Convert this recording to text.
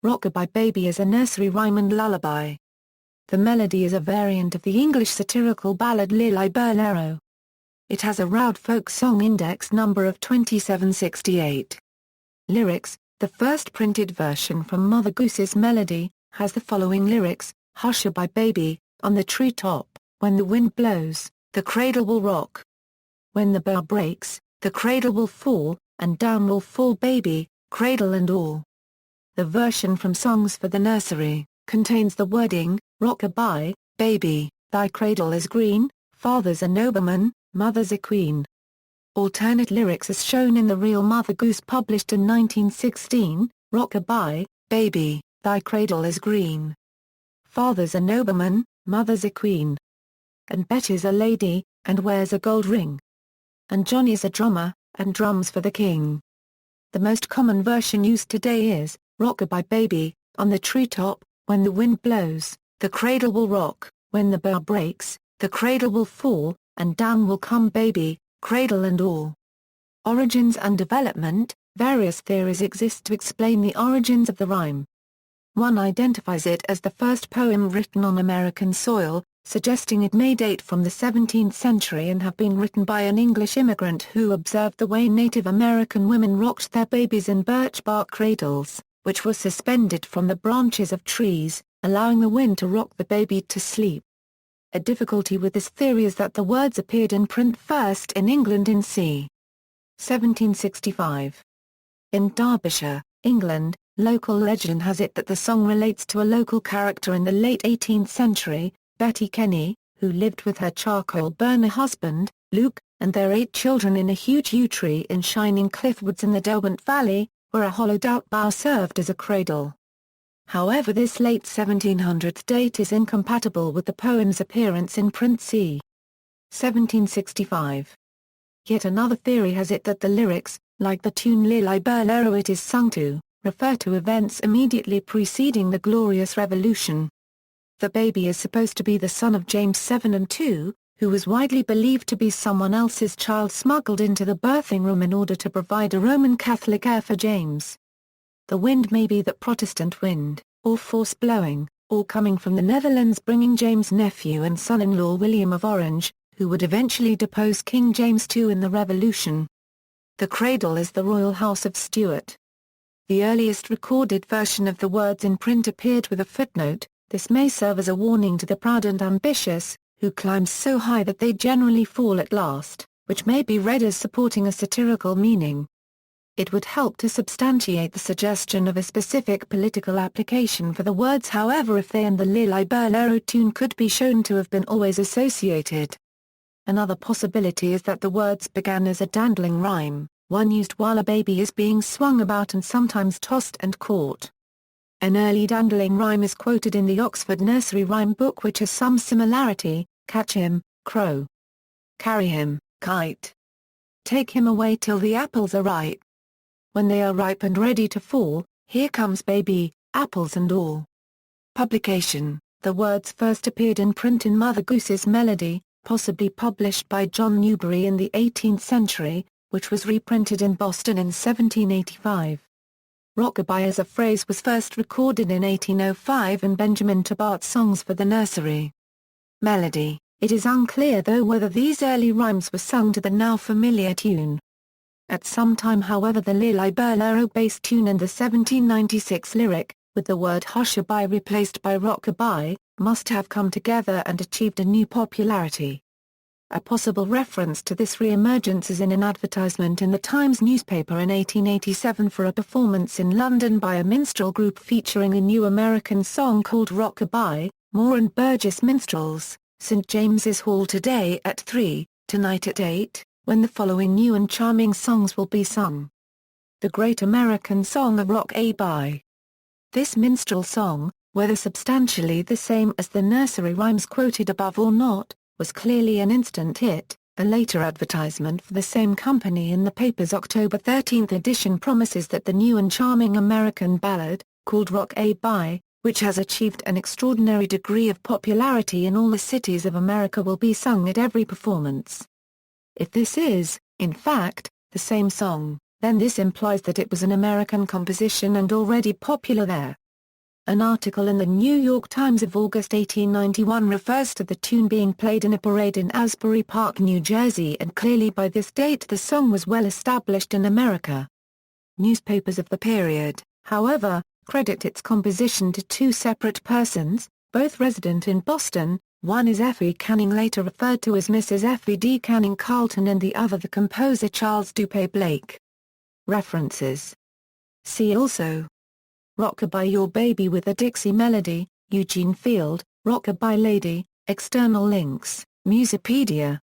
Rockabye Baby is a nursery rhyme and lullaby. The melody is a variant of the English satirical ballad Lilliburlero. It has a Roud Folk Song Index number of 2768. Lyrics: the first printed version from Mother Goose's Melody, has the following lyrics: Hush-a-bye baby, on the treetop, when the wind blows, the cradle will rock. When the bough breaks, the cradle will fall, and down will fall baby, cradle and all. The version from Songs for the Nursery contains the wording, Rock-a-bye, baby, thy cradle is green, father's a nobleman, mother's a queen. Alternate lyrics as shown in the Real Mother Goose published in 1916, Rock-a-bye, baby, thy cradle is green. Father's a nobleman, mother's a queen. And Betty's a lady, and wears a gold ring. And Johnny's a drummer, and drums for the king. The most common version used today is, Rock-a-bye baby, on the treetop, when the wind blows, the cradle will rock, when the bough breaks, the cradle will fall, and down will come baby, cradle and all. Origins and development: various theories exist to explain the origins of the rhyme. One identifies it as the first poem written on American soil, suggesting it may date from the 17th century and have been written by an English immigrant who observed the way Native American women rocked their babies in birch bark cradles, which were suspended from the branches of trees, allowing the wind to rock the baby to sleep. A difficulty with this theory is that the words appeared in print first in England in c. 1765. In Derbyshire, England, local legend has it that the song relates to a local character in the late 18th century, Betty Kenny, who lived with her charcoal burner husband, Luke, and their 8 children in a huge yew tree in Shining Cliff Woods in the Derwent Valley, where a hollowed-out bough served as a cradle. However, this late 1700s date is incompatible with the poem's appearance in print c. 1765. Yet another theory has it that the lyrics, like the tune Lilliburlero it is sung to, refer to events immediately preceding the Glorious Revolution. The baby is supposed to be the son of James 7 and 2, who was widely believed to be someone else's child smuggled into the birthing room in order to provide a Roman Catholic heir for James. The wind may be that Protestant wind, or force blowing, or coming from the Netherlands bringing James' nephew and son-in-law William of Orange, who would eventually depose King James II in the Revolution. The cradle is the royal house of Stuart. The earliest recorded version of the words in print appeared with a footnote. This may serve as a warning to the proud and ambitious, who climb so high that they generally fall at last, which may be read as supporting a satirical meaning. It would help to substantiate the suggestion of a specific political application for the words, however, if they and the Lilliburlero tune could be shown to have been always associated. Another possibility is that the words began as a dandling rhyme, one used while a baby is being swung about and sometimes tossed and caught. An early dandling rhyme is quoted in the Oxford Nursery Rhyme Book, which has some similarity: catch him, crow. Carry him, kite. Take him away till the apples are ripe. When they are ripe and ready to fall, here comes baby, apples and all. Publication: the words first appeared in print in Mother Goose's Melody, possibly published by John Newbery in the 18th century, which was reprinted in Boston in 1785. Rockabye as a phrase was first recorded in 1805 in Benjamin Tobart's Songs for the Nursery. Melody: it is unclear though whether these early rhymes were sung to the now familiar tune. At some time, however, the Lilliburlero bass tune and the 1796 lyric, with the word hush-a-bye replaced by rock-a-bye, must have come together and achieved a new popularity. A possible reference to this re-emergence is in an advertisement in the Times newspaper in 1887 for a performance in London by a minstrel group featuring a new American song called Rock-a-bye, Moore and Burgess Minstrels, St. James's Hall today at 3, tonight at 8, when the following new and charming songs will be sung. The Great American Song of Rock-a-bye. This minstrel song, whether substantially the same as the nursery rhymes quoted above or not, was clearly an instant hit. A later advertisement for the same company in the paper's October 13 edition promises that the new and charming American ballad, called Rock-a-bye, which has achieved an extraordinary degree of popularity in all the cities of America, will be sung at every performance. If this is, in fact, the same song, then this implies that it was an American composition and already popular there. An article in the New York Times of August 1891 refers to the tune being played in a parade in Asbury Park, New Jersey, and clearly by this date the song was well established in America. Newspapers of the period, however, credit its composition to two separate persons, both resident in Boston. One is Effie Canning, later referred to as Mrs. Effie D. Canning Carlton, and the other the composer Charles Dupay Blake. References. See also: Rockabye Your Baby with a Dixie Melody, Eugene Field, Rockabye Lady. External links, Musipedia.